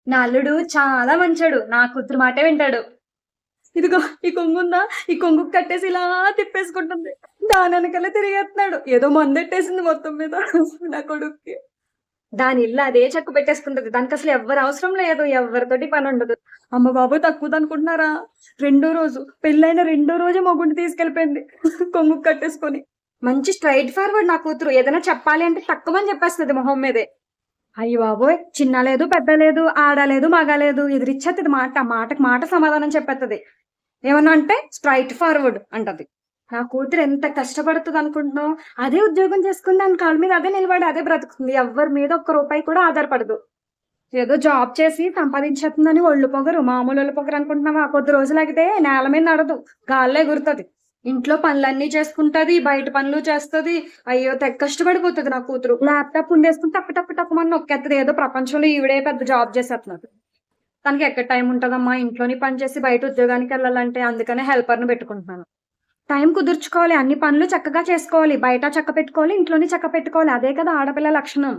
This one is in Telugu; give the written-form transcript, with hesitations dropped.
నా అల్లుడు చాలా మంచోడు. నా కూతురు మాటే వింటాడు. ఇదిగో ఈ కొంగుందా? ఈ కొంగుకి కట్టేసి ఇలా తిప్పేసుకుంటుంది. దానెనకాలే తిరిగేత్తన్నాడు. ఏదో మందెట్టేసింది మొత్తం మీద నా కొడుక్కి. దాని ఇల్లు అదే చెక్క పెట్టేసుకుంటది. దానికసలు ఎవ్వరు అవసరం లేదు. ఎవ్వరితోటి పనుండదు. అమ్మ బాబోయ్! తక్కువదనుకుంటున్నారా? రెండో రోజు పెళ్లయిన రెండో రోజే మొగుడిని తీసుకెళ్ళిపోయింది. కొంగుకి కట్టేసుకొని. మంచి స్ట్రెయిట్ ఫార్వర్డ్ నా కూతురు. ఏదైనా చెప్పాలి అంటే టక్కుమని చెప్పేస్తది మొహం మీదే. అయ్య బాబోయ్! చిన్న లేదు, పెద్ద లేదు, ఆడ లేదు, మగ లేదు. ఎదిరిచ్చేత్తది మాట. మాటకి మాట సమాధానం చెప్పేత్తది. ఏమన్నా అంటే స్ట్రెయిట్ ఫార్వర్డ్ అంటది. నా కూతురు ఎంత కష్టపడుతదనుకుంటున్నావు? అదే ఉద్యోగం చేసుకొని దాని కాళ్ళ మీద అదే నిలబడి అదే బ్రతుకుతుంది. ఎవ్వరి మీద ఒక్క రూపాయి కూడా ఆధారపడదు. ఏదో జాబ్ చేసి సంపాదించేత్తందని ఒళ్ళు పొగరు. మామూలు ఒళ్ళు పొగరు అనుకుంటున్నావా? కొద్ది రోజులాగితే నేల మీద నడవదు. గాల్లో ఎగురుతది. ఇంట్లో పనులన్నీ చేసుకుంటది. బయట పనులు చేస్తది. అయ్యో! తెగ కష్టపడిపోతది నా కూతురు. ల్యాప్‌టాప్ ముందేసుకొని టక టక టకమని నొక్కేత్తది. ఏదో ప్రపంచంలో ఈవిడే పెద్ద జాబ్ చేసేత్తన్నట్టు. తనకి ఎక్కడ టైం ఉంటదమ్మా? ఇంట్లోని పని చేసి బయట ఉద్యోగానికెళ్ళాలంటే అందుకనే హెల్పర్‌ని పెట్టుకుంటున్నాను. టైం కుదుర్చుకోవాలి. అన్ని పనులు చక్కగా చేసుకోవాలి. బయట చక్కపెట్టుకోవాలి. ఇంట్లోని చక్కపెట్టుకోవాలి. అదే కదా ఆడపిల్ల లక్షణం.